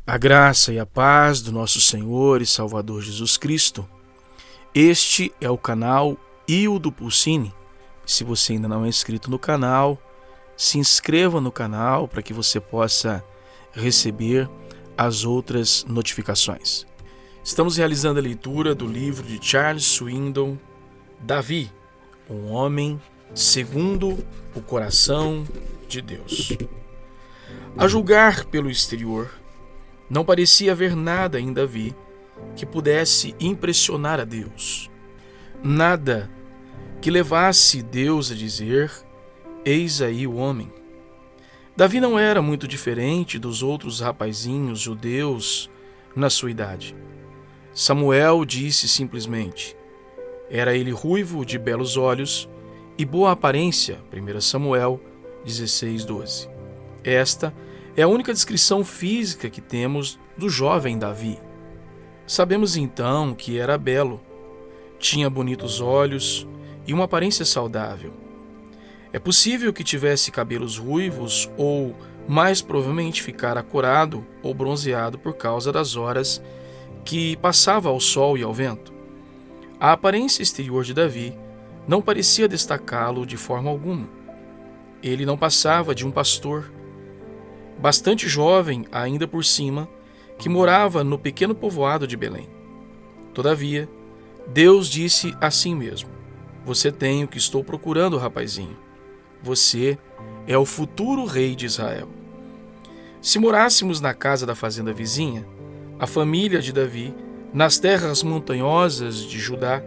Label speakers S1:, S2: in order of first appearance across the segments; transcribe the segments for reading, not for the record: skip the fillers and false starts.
S1: A graça e a paz do nosso Senhor e Salvador Jesus Cristo. Este é o canal Hildo Pulcini. Se você ainda não é inscrito no canal, se inscreva no canal para que você possa receber as outras notificações. Estamos realizando a leitura do livro de Charles Swindoll, Davi, um homem segundo o coração de Deus. A julgar pelo exterior, não parecia haver nada em Davi que pudesse impressionar a Deus. Nada que levasse Deus a dizer: eis aí o homem. Davi não era muito diferente dos outros rapazinhos judeus na sua idade. Samuel disse simplesmente: era ele ruivo, de belos olhos e boa aparência. 1 Samuel 16:12. Esta é a única descrição física que temos do jovem Davi. Sabemos então que era belo, tinha bonitos olhos e uma aparência saudável. É possível que tivesse cabelos ruivos ou, mais provavelmente, ficara corado ou bronzeado por causa das horas que passava ao sol e ao vento. A aparência exterior de Davi não parecia destacá-lo de forma alguma. Ele não passava de um pastor, bastante jovem ainda por cima, que morava no pequeno povoado de Belém. Todavia, Deus disse assim mesmo: você tem o que estou procurando, rapazinho. Você é o futuro rei de Israel. Se morássemos na casa da fazenda vizinha, a família de Davi, nas terras montanhosas de Judá,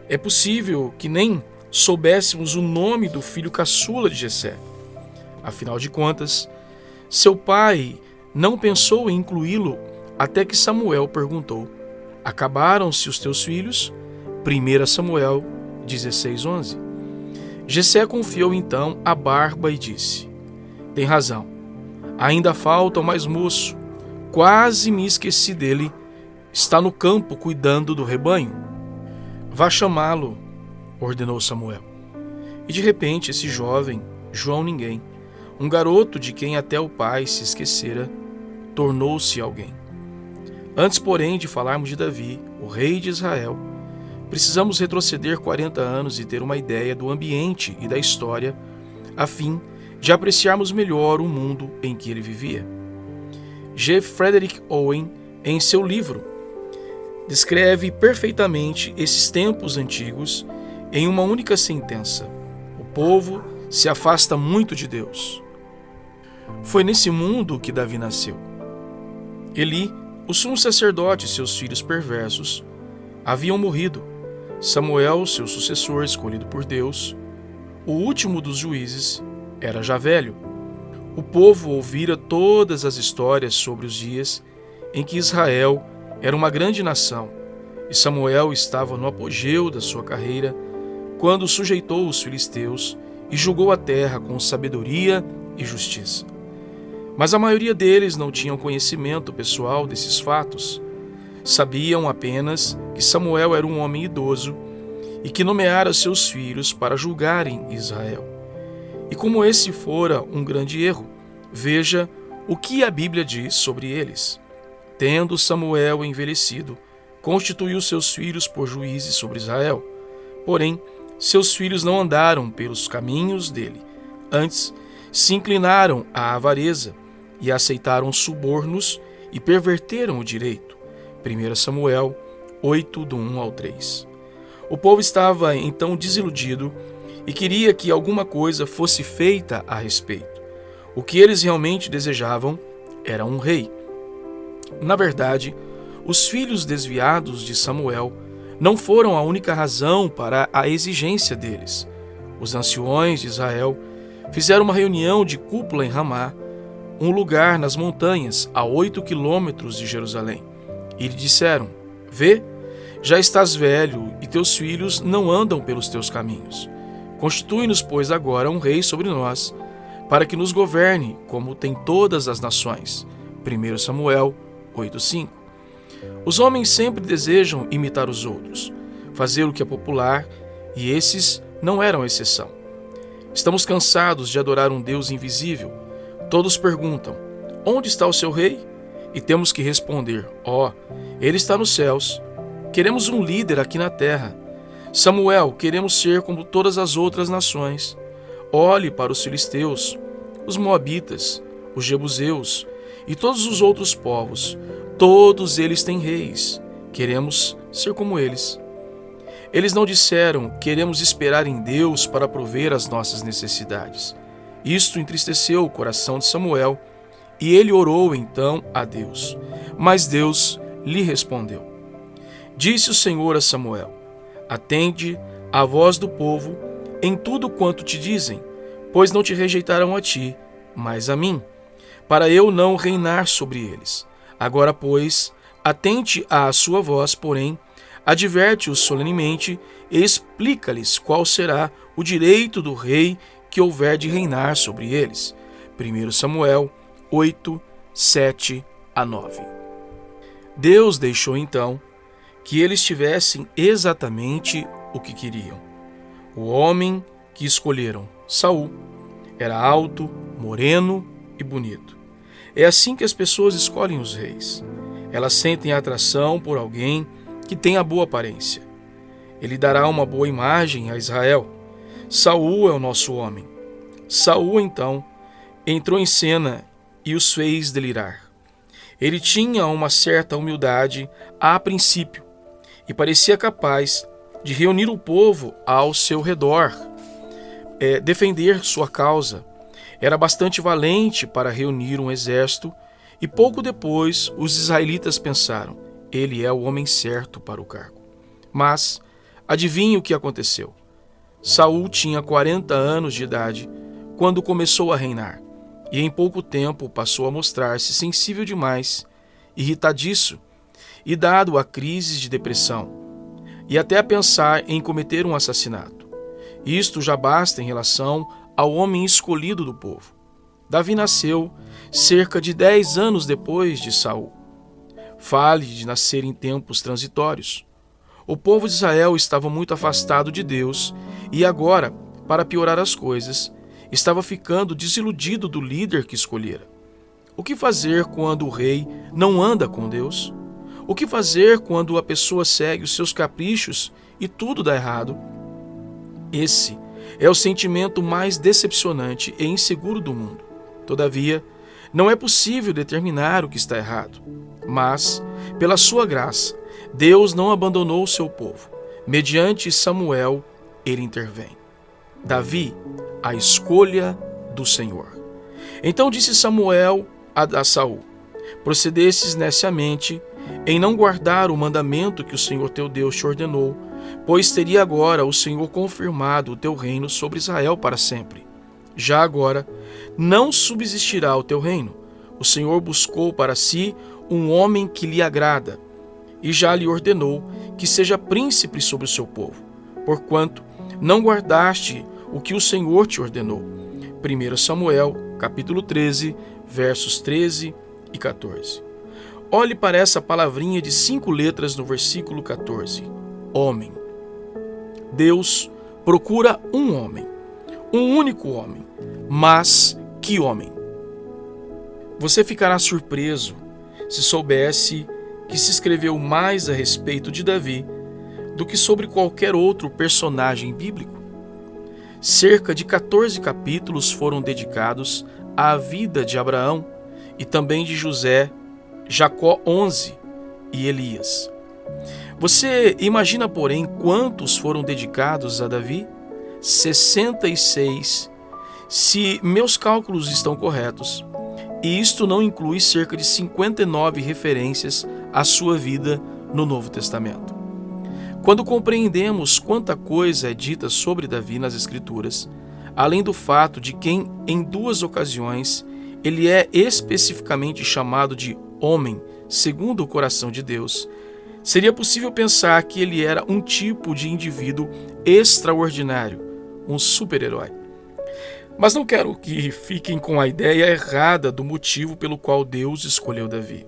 S1: é possível que nem soubéssemos o nome do filho caçula de Jessé. Afinal de contas, seu pai não pensou em incluí-lo até que Samuel perguntou: acabaram-se os teus filhos? 1 Samuel 16:11. Jessé confiou então a barba e disse: tem razão, ainda falta o mais moço, quase me esqueci dele, está no campo cuidando do rebanho. Vá chamá-lo, ordenou Samuel. E de repente esse jovem, João Ninguém, um garoto de quem até o pai se esquecera, tornou-se alguém. Antes, porém, de falarmos de Davi, o rei de Israel, precisamos retroceder 40 anos e ter uma ideia do ambiente e da história, a fim de apreciarmos melhor o mundo em que ele vivia. G. Frederick Owen, em seu livro, descreve perfeitamente esses tempos antigos em uma única sentença: o povo se afasta muito de Deus. Foi nesse mundo que Davi nasceu. Eli, o sumo sacerdote e seus filhos perversos haviam morrido. Samuel, seu sucessor escolhido por Deus, o último dos juízes, era já velho. O povo ouvira todas as histórias sobre os dias em que Israel era uma grande nação, e Samuel estava no apogeu da sua carreira quando sujeitou os filisteus e julgou a terra com sabedoria e justiça. Mas a maioria deles não tinham conhecimento pessoal desses fatos. Sabiam apenas que Samuel era um homem idoso e que nomeara seus filhos para julgarem Israel. E como esse fora um grande erro, veja o que a Bíblia diz sobre eles. Tendo Samuel envelhecido, constituiu seus filhos por juízes sobre Israel. Porém, seus filhos não andaram pelos caminhos dele. Antes, se inclinaram à avareza e aceitaram subornos e perverteram o direito. 1 Samuel 8, do 1 ao 3. O povo estava então desiludido e queria que alguma coisa fosse feita a respeito. O que eles realmente desejavam era um rei. Na verdade, os filhos desviados de Samuel não foram a única razão para a exigência deles. Os anciões de Israel fizeram uma reunião de cúpula em Ramá, um lugar nas montanhas a 8 quilômetros de Jerusalém. E lhe disseram: vê, já estás velho e teus filhos não andam pelos teus caminhos. Constitui-nos, pois, agora um rei sobre nós, para que nos governe, como tem todas as nações. 1 Samuel 8:5. Os homens sempre desejam imitar os outros, fazer o que é popular, e esses não eram exceção. Estamos cansados de adorar um Deus invisível. Todos perguntam: onde está o seu rei? e temos que responder: ó, ele está nos céus. Queremos um líder aqui na terra. Samuel, queremos ser como todas as outras nações. Olhe para os filisteus, os moabitas, os jebuseus e todos os outros povos. Todos eles têm reis. Queremos ser como eles. Eles não disseram: queremos esperar em Deus para prover as nossas necessidades. Isto entristeceu o coração de Samuel, e ele orou então a Deus. Mas Deus lhe respondeu. Disse o Senhor a Samuel: atende à voz do povo em tudo quanto te dizem, pois não te rejeitaram a ti, mas a mim, para eu não reinar sobre eles. Agora, pois, atente à sua voz, porém, adverte-os solenemente e explica-lhes qual será o direito do rei que houver de reinar sobre eles. 1 Samuel 8, 7 a 9. Deus deixou então que eles tivessem exatamente o que queriam. O homem que escolheram, Saul, era alto, moreno e bonito. É assim que as pessoas escolhem os reis. Elas sentem atração por alguém que tenha boa aparência. Ele dará uma boa imagem a Israel. Saul é o nosso homem. Saul, então, entrou em cena e os fez delirar. Ele tinha uma certa humildade a princípio e parecia capaz de reunir o povo ao seu redor, defender sua causa. Era bastante valente para reunir um exército e pouco depois os israelitas pensaram: ele é o homem certo para o cargo. Mas adivinhe o que aconteceu. Saul tinha 40 anos de idade quando começou a reinar, e em pouco tempo passou a mostrar-se sensível demais, irritadiço e dado a crises de depressão, e até a pensar em cometer um assassinato. Isto já basta em relação ao homem escolhido do povo. Davi nasceu cerca de 10 anos depois de Saul. Fale de nascer em tempos transitórios. O povo de Israel estava muito afastado de Deus e agora, para piorar as coisas, estava ficando desiludido do líder que escolhera. O que fazer quando o rei não anda com Deus? O que fazer quando a pessoa segue os seus caprichos e tudo dá errado? Esse é o sentimento mais decepcionante e inseguro do mundo. Todavia, não é possível determinar o que está errado. Mas, pela sua graça, Deus não abandonou o seu povo. Mediante Samuel, ele intervém. Davi, a escolha do Senhor. Então disse Samuel a Saul: procedesses neciamente em não guardar o mandamento que o Senhor teu Deus te ordenou, pois teria agora o Senhor confirmado o teu reino sobre Israel para sempre. Já agora não subsistirá o teu reino. O Senhor buscou para si um homem que lhe agrada, e já lhe ordenou que seja príncipe sobre o seu povo, porquanto não guardaste o que o Senhor te ordenou. 1 Samuel, capítulo 13, versos 13 e 14. Olhe para essa palavrinha de 5 letras no versículo 14. Homem. Deus procura um homem, um único homem. Mas que homem? Você ficará surpreso se soubesse que se escreveu mais a respeito de Davi do que sobre qualquer outro personagem bíblico. Cerca de 14 capítulos foram dedicados à vida de Abraão e também de José, Jacó 11 e Elias. Você imagina, porém, quantos foram dedicados a Davi? 66, se meus cálculos estão corretos. E isto não inclui cerca de 59 referências à sua vida no Novo Testamento. Quando compreendemos quanta coisa é dita sobre Davi nas Escrituras, além do fato de que em 2 ocasiões ele é especificamente chamado de homem segundo o coração de Deus, seria possível pensar que ele era um tipo de indivíduo extraordinário, um super-herói. Mas não quero que fiquem com a ideia errada do motivo pelo qual Deus escolheu Davi,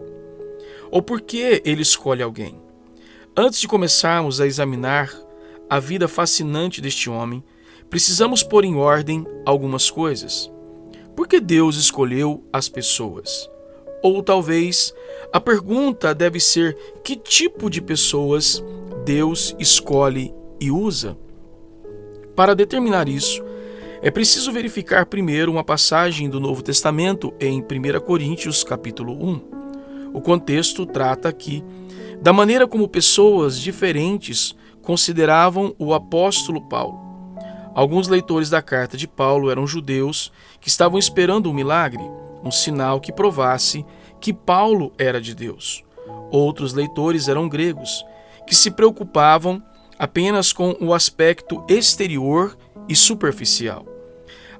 S1: ou por que ele escolhe alguém. Antes de começarmos a examinar a vida fascinante deste homem, precisamos pôr em ordem algumas coisas. Por que Deus escolheu as pessoas? Ou talvez a pergunta deve ser: que tipo de pessoas Deus escolhe e usa? Para determinar isso, é preciso verificar primeiro uma passagem do Novo Testamento em 1 Coríntios capítulo 1. O contexto trata aqui da maneira como pessoas diferentes consideravam o apóstolo Paulo. Alguns leitores da carta de Paulo eram judeus que estavam esperando um milagre, um sinal que provasse que Paulo era de Deus. Outros leitores eram gregos, que se preocupavam apenas com o aspecto exterior e superficial.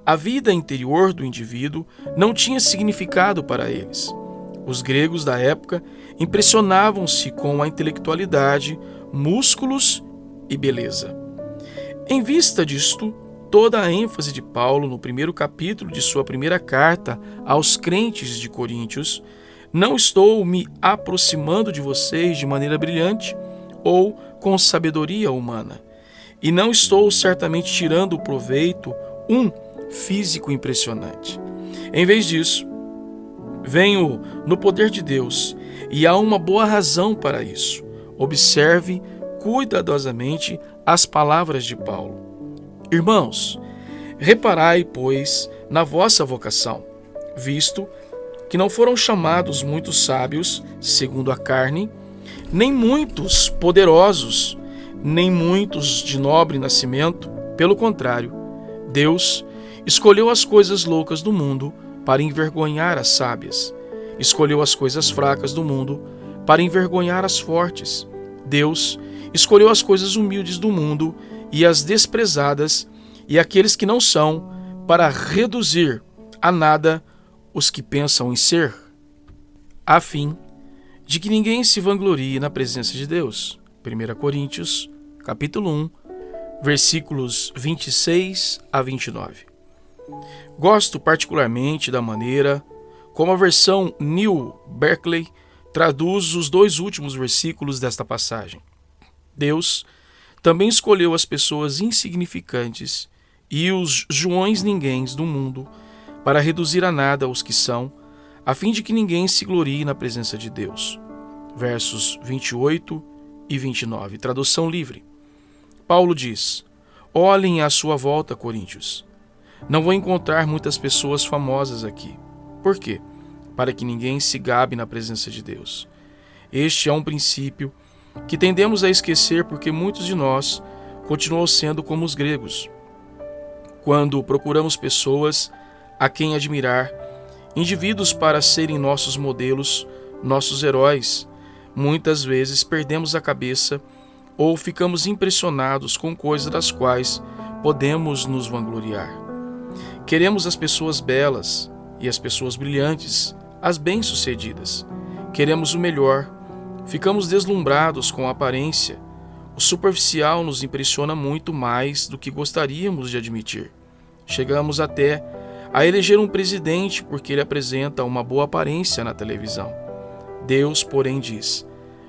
S1: A vida interior do indivíduo não tinha significado para eles. Os gregos da época impressionavam-se com a intelectualidade, músculos e beleza. Em vista disto, toda a ênfase de Paulo no primeiro capítulo de sua primeira carta aos crentes de Coríntios: não estou me aproximando de vocês de maneira brilhante ou com sabedoria humana, e não estou certamente tirando o proveito físico impressionante. Em vez disso, venho no poder de Deus, e há uma boa razão para isso. Observe cuidadosamente as palavras de Paulo. Irmãos, reparai, pois, na vossa vocação, visto que não foram chamados muitos sábios, segundo a carne, nem muitos poderosos, nem muitos de nobre nascimento. Pelo contrário, Deus escolheu as coisas loucas do mundo para envergonhar as sábias. Escolheu as coisas fracas do mundo para envergonhar as fortes. Deus escolheu as coisas humildes do mundo e as desprezadas e aqueles que não são, para reduzir a nada os que pensam em ser, a fim de que ninguém se vanglorie na presença de Deus. 1 Coríntios, capítulo 1, versículos 26 a 29. Gosto particularmente da maneira como a versão New Berkeley traduz os dois últimos versículos desta passagem. Deus também escolheu as pessoas insignificantes e os Joões ninguéms do mundo para reduzir a nada os que são, a fim de que ninguém se glorie na presença de Deus. Versos 28 e 29, tradução livre. Paulo diz: olhem à sua volta, Coríntios. Não vou encontrar muitas pessoas famosas aqui. Por quê? Para que ninguém se gabe na presença de Deus. Este é um princípio que tendemos a esquecer porque muitos de nós continuam sendo como os gregos. Quando procuramos pessoas a quem admirar, indivíduos para serem nossos modelos, nossos heróis, muitas vezes perdemos a cabeça ou ficamos impressionados com coisas das quais podemos nos vangloriar. Queremos as pessoas belas e as pessoas brilhantes, as bem-sucedidas. Queremos o melhor. Ficamos deslumbrados com a aparência. O superficial nos impressiona muito mais do que gostaríamos de admitir. Chegamos até a eleger um presidente porque ele apresenta uma boa aparência na televisão. Deus, porém, diz: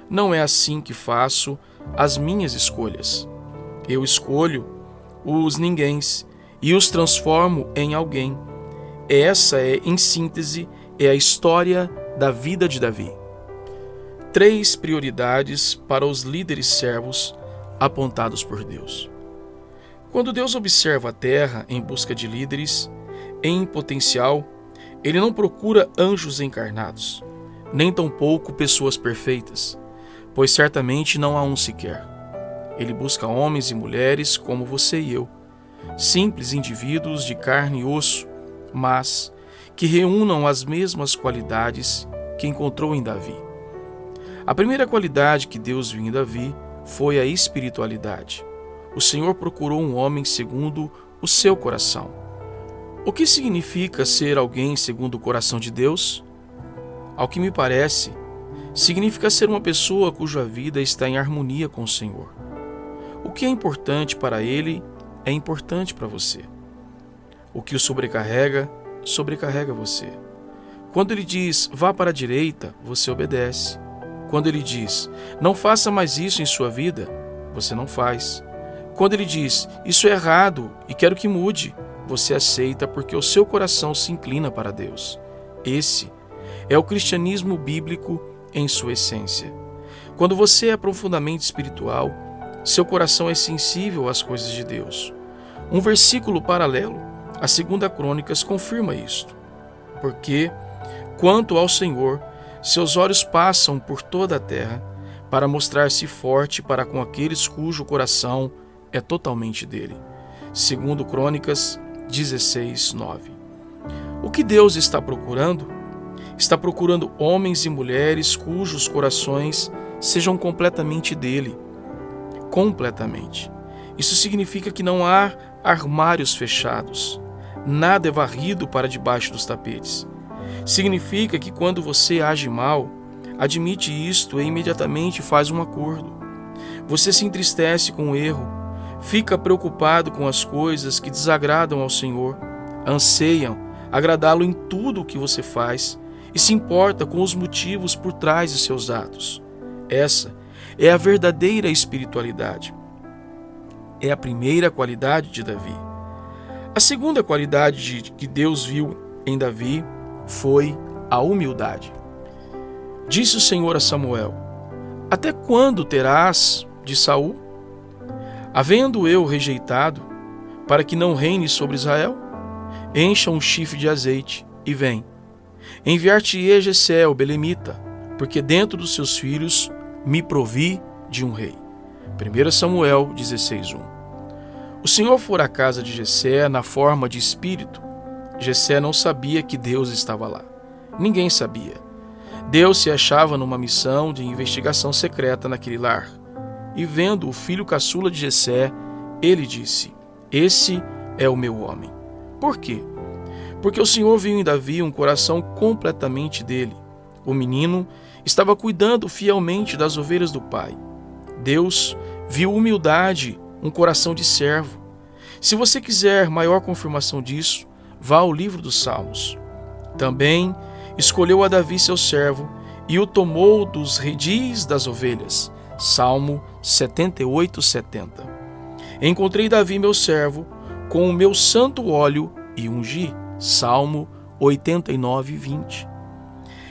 S1: não é assim que faço as minhas escolhas. Eu escolho os ninguéms e os transformo em alguém. Essa é, em síntese, a história da vida de Davi. 3 prioridades para os líderes servos apontados por Deus. Quando Deus observa a terra em busca de líderes em potencial, ele não procura anjos encarnados, nem tampouco pessoas perfeitas, pois certamente não há um sequer. Ele busca homens e mulheres como você e eu, simples indivíduos de carne e osso, mas que reúnam as mesmas qualidades que encontrou em Davi. A primeira qualidade que Deus viu em Davi foi a espiritualidade. O Senhor procurou um homem segundo o seu coração. O que significa ser alguém segundo o coração de Deus? Ao que me parece, significa ser uma pessoa cuja vida está em harmonia com o Senhor. O que é importante para Ele é importante para você. O que o sobrecarrega, sobrecarrega você. Quando Ele diz, vá para a direita, você obedece. Quando Ele diz, não faça mais isso em sua vida, você não faz. Quando Ele diz, isso é errado e quero que mude, você aceita porque o seu coração se inclina para Deus. Esse É o cristianismo bíblico em sua essência. Quando você é profundamente espiritual, seu coração é sensível às coisas de Deus. Um versículo paralelo a 2 Crônicas confirma isto. Porque, quanto ao Senhor, seus olhos passam por toda a terra para mostrar-se forte para com aqueles cujo coração é totalmente dele. 2 Crônicas 16:9. O que Deus está procurando? Está procurando homens e mulheres cujos corações sejam completamente dele. Completamente. Isso significa que não há armários fechados. Nada é varrido para debaixo dos tapetes. Significa que quando você age mal, admite isto e imediatamente faz um acordo. Você se entristece com o erro, fica preocupado com as coisas que desagradam ao Senhor, anseiam agradá-lo em tudo o que você faz e se importa com os motivos por trás de seus atos. Essa é a verdadeira espiritualidade. É a primeira qualidade de Davi. A segunda qualidade que Deus viu em Davi foi a humildade. Disse o Senhor a Samuel: até quando terás de Saul? Havendo eu rejeitado, para que não reine sobre Israel? Encha um chifre de azeite e vem. Enviar-te-ei Jessé, o belemita, porque dentro dos seus filhos me provi de um rei. 1 Samuel 16:1. O Senhor fora à casa de Jessé na forma de espírito. Jessé não sabia que Deus estava lá. Ninguém sabia. Deus se achava numa missão de investigação secreta naquele lar. E vendo o filho caçula de Jessé, ele disse: esse é o meu homem. Por quê? Porque o Senhor viu em Davi um coração completamente dele. O menino estava cuidando fielmente das ovelhas do pai. Deus viu humildade, um coração de servo. Se você quiser maior confirmação disso, vá ao livro dos Salmos. Também escolheu a Davi seu servo e o tomou dos redis das ovelhas. Salmo 78:70. Encontrei Davi meu servo com o meu santo óleo e ungi. Salmo 89:20.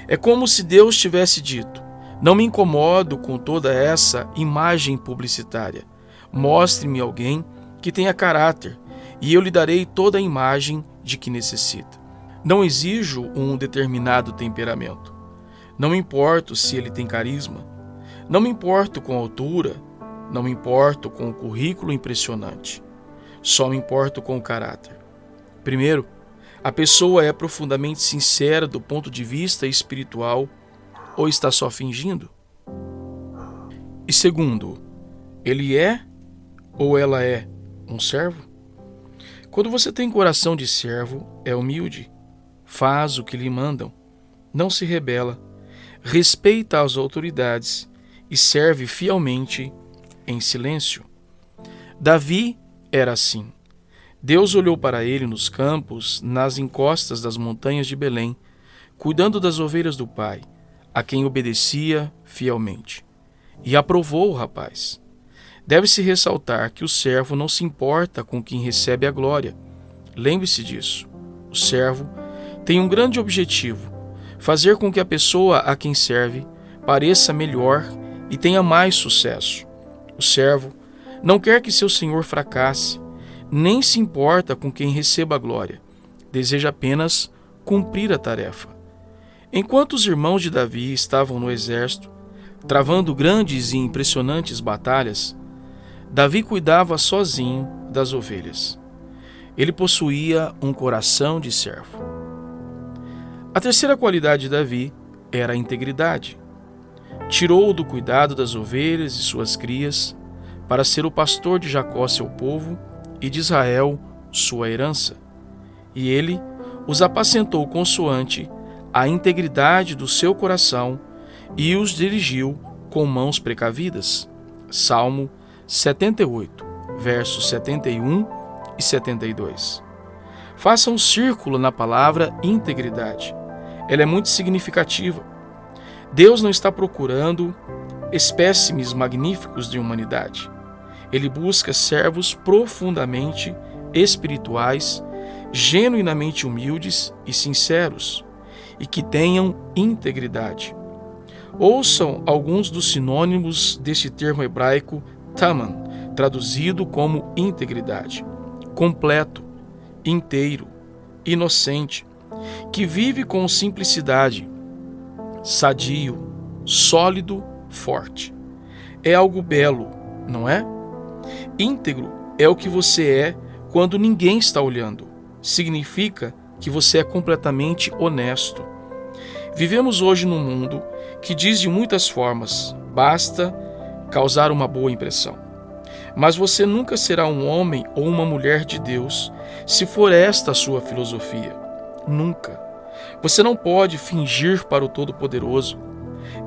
S1: É como se Deus tivesse dito: não me incomodo com toda essa imagem publicitária. Mostre-me alguém que tenha caráter, e eu lhe darei toda a imagem de que necessita. Não exijo um determinado temperamento. Não me importo se ele tem carisma. Não me importo com a altura. Não me importo com o currículo impressionante. Só me importo com o caráter. Primeiro, a pessoa é profundamente sincera do ponto de vista espiritual ou está só fingindo? E segundo, ele é ou ela é um servo? Quando você tem coração de servo, é humilde, faz o que lhe mandam, não se rebela, respeita as autoridades e serve fielmente em silêncio. Davi era assim. Deus olhou para ele nos campos, nas encostas das montanhas de Belém, cuidando das ovelhas do pai, a quem obedecia fielmente. E aprovou o rapaz. Deve-se ressaltar que o servo não se importa com quem recebe a glória. Lembre-se disso. O servo tem um grande objetivo: fazer com que a pessoa a quem serve pareça melhor e tenha mais sucesso. O servo não quer que seu senhor fracasse, nem se importa com quem receba a glória. Deseja apenas cumprir a tarefa. Enquanto os irmãos de Davi estavam no exército, travando grandes e impressionantes batalhas, Davi cuidava sozinho das ovelhas. Ele possuía um coração de servo. A terceira qualidade de Davi era a integridade. Tirou-o do cuidado das ovelhas e suas crias para ser o pastor de Jacó, seu povo, e de Israel, sua herança. E ele os apacentou consoante a integridade do seu coração e os dirigiu com mãos precavidas. Salmo 78, versos 71 e 72. Faça um círculo na palavra integridade. Ela é muito significativa. Deus não está procurando espécimes magníficos de humanidade. Ele busca servos profundamente espirituais, genuinamente humildes e sinceros, e que tenham integridade. Ouçam alguns dos sinônimos deste termo hebraico taman, traduzido como integridade: completo, inteiro, inocente, que vive com simplicidade, sadio, sólido, forte. É algo belo, não é? Íntegro é o que você é quando ninguém está olhando. Significa que você é completamente honesto. Vivemos hoje num mundo que diz de muitas formas: basta causar uma boa impressão. Mas você nunca será um homem ou uma mulher de Deus se for esta a sua filosofia. Nunca. Você não pode fingir para o Todo-Poderoso.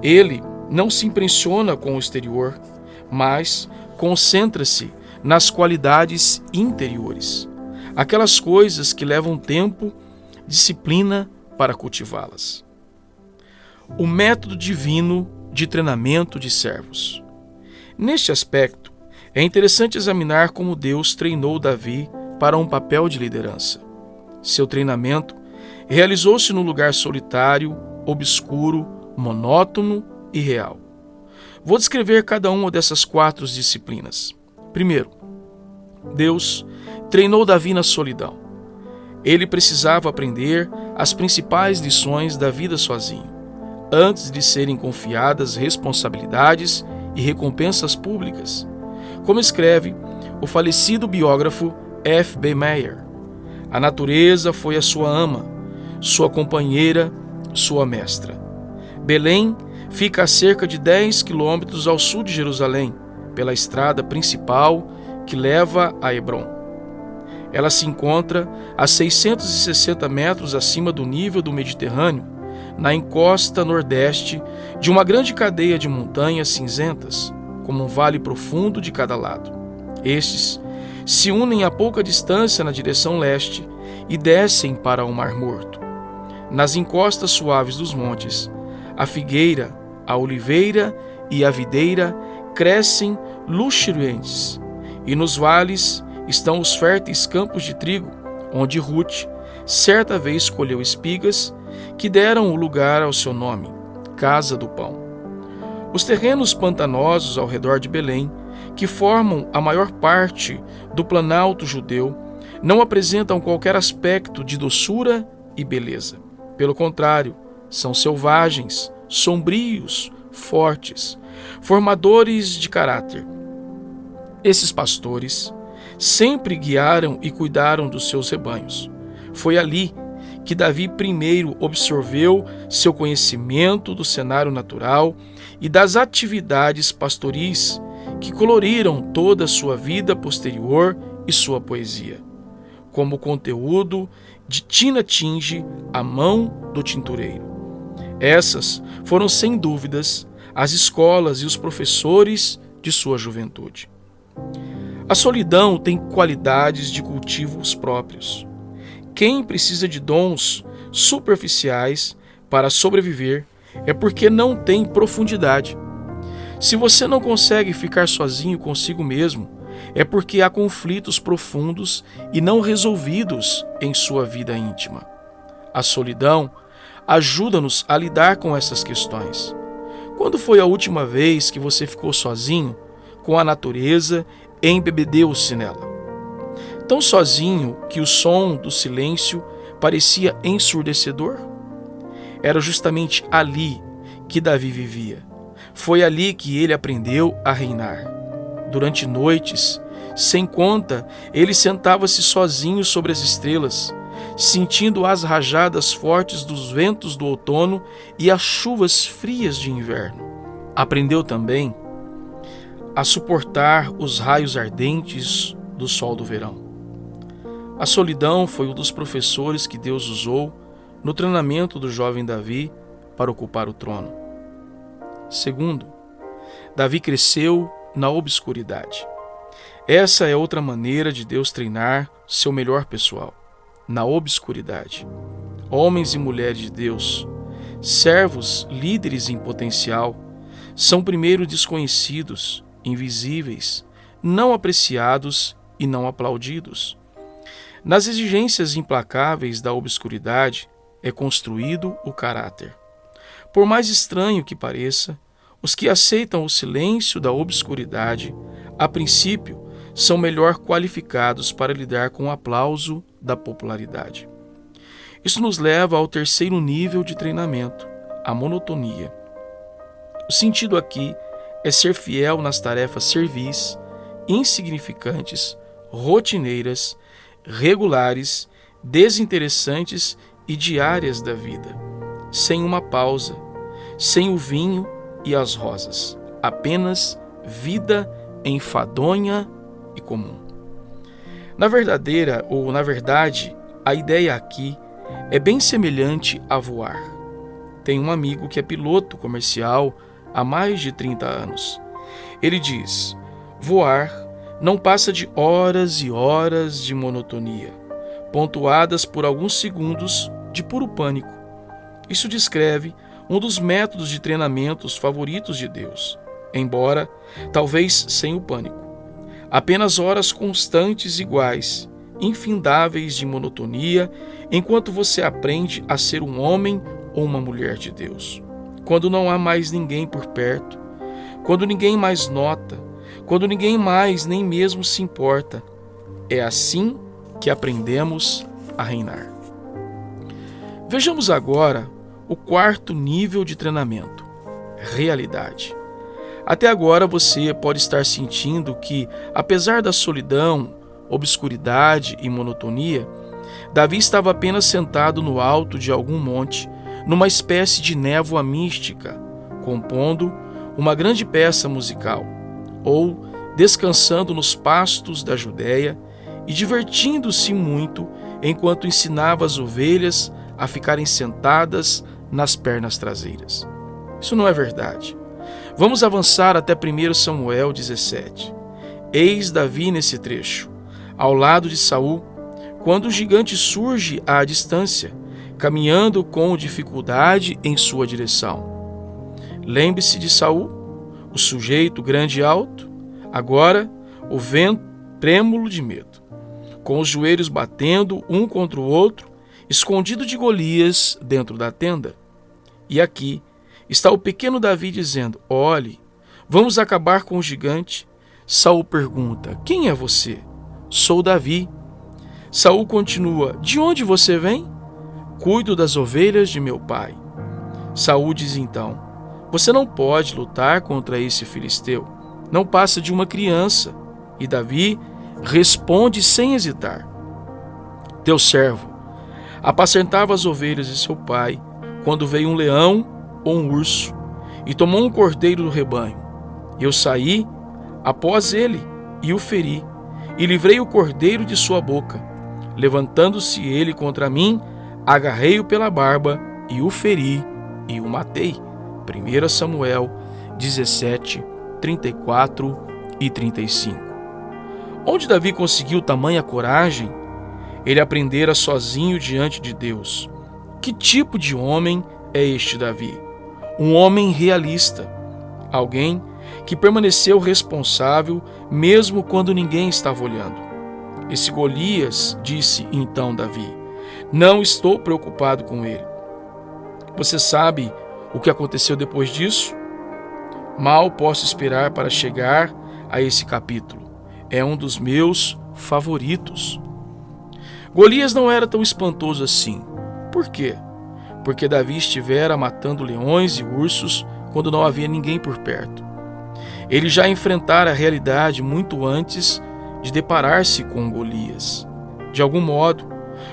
S1: Ele não se impressiona com o exterior, mas concentra-se nas qualidades interiores, aquelas coisas que levam tempo, disciplina para cultivá-las. O método divino de treinamento de servos. Neste aspecto, é interessante examinar como Deus treinou Davi para um papel de liderança. Seu treinamento realizou-se num lugar solitário, obscuro, monótono e real. Vou descrever cada uma dessas 4 disciplinas. Primeiro, Deus treinou Davi na solidão. Ele precisava aprender as principais lições da vida sozinho, antes de serem confiadas responsabilidades e recompensas públicas. Como escreve o falecido biógrafo F.B. Meyer, a natureza foi a sua ama, sua companheira, sua mestra. Belém fica a cerca de 10 quilômetros ao sul de Jerusalém, pela estrada principal que leva a Hebrom. Ela se encontra a 660 metros acima do nível do Mediterrâneo, na encosta nordeste de uma grande cadeia de montanhas cinzentas, como um vale profundo de cada lado. Estes se unem a pouca distância na direção leste e descem para o Mar Morto. Nas encostas suaves dos montes, a figueira, a oliveira e a videira crescem luxuriantes, e nos vales estão os férteis campos de trigo, onde Ruth certa vez colheu espigas que deram o lugar ao seu nome, Casa do Pão. Os terrenos pantanosos ao redor de Belém, que formam a maior parte do planalto judeu, não apresentam qualquer aspecto de doçura e beleza. Pelo contrário, são selvagens, sombrios, fortes, formadores de caráter. Esses pastores sempre guiaram e cuidaram dos seus rebanhos. Foi ali que Davi primeiro absorveu seu conhecimento do cenário natural e das atividades pastoris que coloriram toda a sua vida posterior e sua poesia. Como conteúdo de tina tinge a mão do tintureiro. Essas foram, sem dúvidas, as escolas e os professores de sua juventude. A solidão tem qualidades de cultivos próprios. Quem precisa de dons superficiais para sobreviver é porque não tem profundidade. Se você não consegue ficar sozinho consigo mesmo, é porque há conflitos profundos e não resolvidos em sua vida íntima. A solidão ajuda-nos a lidar com essas questões. Quando foi a última vez que você ficou sozinho com a natureza e embebedeu-se nela? Tão sozinho que o som do silêncio parecia ensurdecedor? Era justamente ali que Davi vivia. Foi ali que ele aprendeu a reinar. Durante noites, sem conta, ele sentava-se sozinho sobre as estrelas, sentindo as rajadas fortes dos ventos do outono e as chuvas frias de inverno. Aprendeu também a suportar os raios ardentes do sol do verão. A solidão foi um dos professores que Deus usou no treinamento do jovem Davi para ocupar o trono. Segundo, Davi cresceu na obscuridade. Essa é outra maneira de Deus treinar seu melhor pessoal, na obscuridade. Homens e mulheres de Deus, servos, líderes em potencial, são primeiro desconhecidos, invisíveis, não apreciados e não aplaudidos. Nas exigências implacáveis da obscuridade, é construído o caráter. Por mais estranho que pareça, os que aceitam o silêncio da obscuridade, a princípio, são melhor qualificados para lidar com o aplauso da popularidade. Isso nos leva ao terceiro nível de treinamento, a monotonia. O sentido aqui é ser fiel nas tarefas servis, insignificantes, rotineiras, regulares, desinteressantes e diárias da vida, sem uma pausa, sem o vinho e as rosas, apenas vida enfadonha e comum. Na verdade, a ideia aqui é bem semelhante a voar. Tenho um amigo que é piloto comercial há mais de 30 anos. Ele diz: voar não passa de horas e horas de monotonia, pontuadas por alguns segundos de puro pânico. Isso descreve um dos métodos de treinamentos favoritos de Deus, embora talvez sem o pânico. Apenas horas constantes iguais, infindáveis de monotonia, enquanto você aprende a ser um homem ou uma mulher de Deus. Quando não há mais ninguém por perto, quando ninguém mais nota, quando ninguém mais nem mesmo se importa, é assim que aprendemos a reinar. Vejamos agora o quarto nível de treinamento, realidade. Até agora você pode estar sentindo que, apesar da solidão, obscuridade e monotonia, Davi estava apenas sentado no alto de algum monte, numa espécie de névoa mística, compondo uma grande peça musical, ou descansando nos pastos da Judéia e divertindo-se muito enquanto ensinava as ovelhas a ficarem sentadas nas pernas traseiras. Isso não é verdade. Vamos avançar até 1 Samuel 17. Eis Davi nesse trecho, ao lado de Saul, quando o gigante surge à distância, caminhando com dificuldade em sua direção. Lembre-se de Saul, o sujeito grande e alto, agora o vento trêmulo de medo, com os joelhos batendo um contra o outro, escondido de Golias dentro da tenda. E aqui está o pequeno Davi dizendo: olhe, vamos acabar com o gigante. Saul pergunta: quem é você? Sou Davi. Saul continua: de onde você vem? Cuido das ovelhas de meu pai. Saul diz então: você não pode lutar contra esse filisteu. Não passa de uma criança. E Davi responde sem hesitar: teu servo apacentava as ovelhas de seu pai, quando veio um leão ou um urso e tomou um cordeiro do rebanho. Eu saí após ele e o feri, e livrei o cordeiro de sua boca. Levantando-se ele contra mim, agarrei-o pela barba e o feri e o matei. 1 Samuel 17, 34 e 35. Onde Davi conseguiu tamanha coragem? Ele aprendera sozinho diante de Deus. Que tipo de homem é este Davi? Um homem realista, alguém que permaneceu responsável mesmo quando ninguém estava olhando. Esse Golias, disse então Davi, não estou preocupado com ele. Você sabe o que aconteceu depois disso? Mal posso esperar para chegar a esse capítulo. É um dos meus favoritos. Golias não era tão espantoso assim. Por quê? Porque Davi estivera matando leões e ursos quando não havia ninguém por perto. Ele já enfrentara a realidade muito antes de deparar-se com Golias. De algum modo,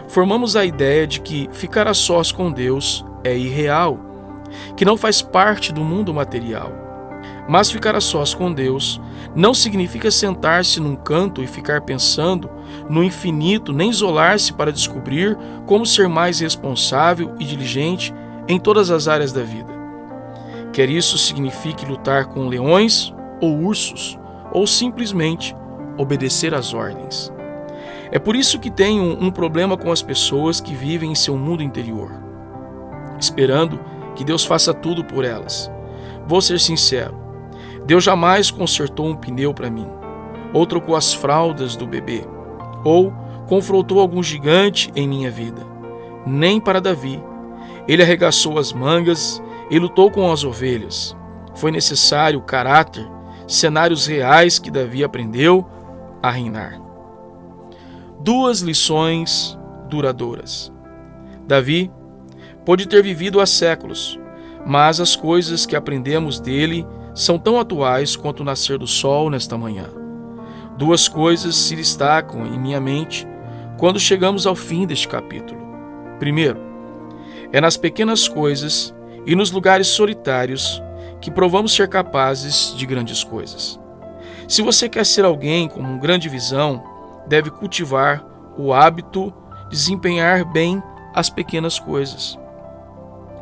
S1: formamos a ideia de que ficar a sós com Deus é irreal, que não faz parte do mundo material. Mas ficar a sós com Deus não significa sentar-se num canto e ficar pensando no infinito, nem isolar-se para descobrir como ser mais responsável e diligente em todas as áreas da vida. Quer isso signifique lutar com leões ou ursos, ou simplesmente obedecer às ordens. É por isso que tenho um problema com as pessoas que vivem em seu mundo interior, esperando que Deus faça tudo por elas. Vou ser sincero, Deus jamais consertou um pneu para mim, ou trocou as fraldas do bebê, ou confrontou algum gigante em minha vida. Nem para Davi, Ele arregaçou as mangas e lutou com as ovelhas. Foi necessário caráter, cenários reais que Davi aprendeu a reinar. 2 lições duradouras. Davi pôde ter vivido há séculos, mas as coisas que aprendemos dele são tão atuais quanto o nascer do sol nesta manhã. 2 coisas se destacam em minha mente quando chegamos ao fim deste capítulo. Primeiro, é nas pequenas coisas e nos lugares solitários que provamos ser capazes de grandes coisas. Se você quer ser alguém com uma grande visão, deve cultivar o hábito de desempenhar bem as pequenas coisas.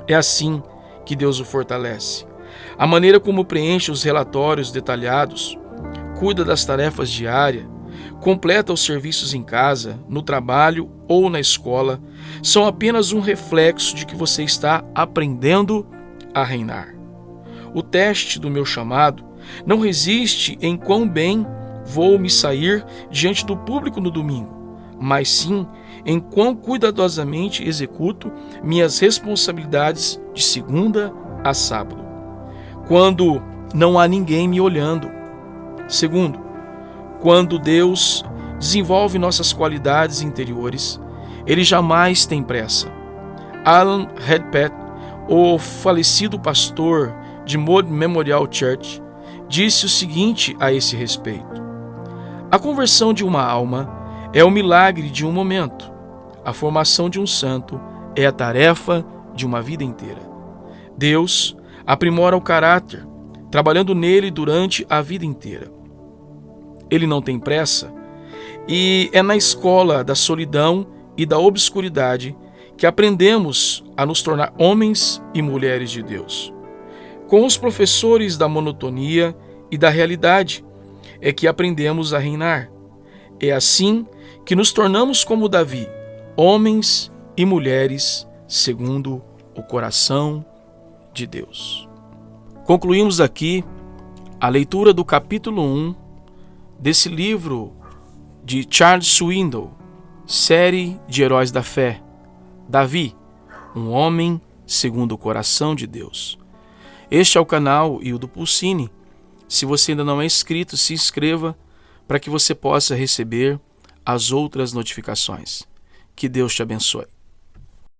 S1: É assim que Deus o fortalece. A maneira como preenche os relatórios detalhados, cuida das tarefas diárias, completa os serviços em casa, no trabalho ou na escola, são apenas um reflexo de que você está aprendendo a reinar. O teste do meu chamado não resiste em quão bem vou me sair diante do público no domingo, mas sim em quão cuidadosamente executo minhas responsabilidades de segunda a sábado, quando não há ninguém me olhando. Segundo, quando Deus desenvolve nossas qualidades interiores, Ele jamais tem pressa. Alan Redpath, o falecido pastor de Moody Memorial Church, disse o seguinte a esse respeito: a conversão de uma alma é o milagre de um momento. A formação de um santo é a tarefa de uma vida inteira. Deus aprimora o caráter, trabalhando nele durante a vida inteira. Ele não tem pressa, e é na escola da solidão e da obscuridade que aprendemos a nos tornar homens e mulheres de Deus. Com os professores da monotonia e da realidade é que aprendemos a reinar. É assim que nos tornamos como Davi, homens e mulheres segundo o coração de Deus. Concluímos aqui a leitura do capítulo 1 desse livro de Charles Swindoll, série de Heróis da Fé. Davi, um homem segundo o coração de Deus. Este é o canal e o do Pulsine. Se você ainda não é inscrito, se inscreva para que você possa receber as outras notificações. Que Deus te abençoe.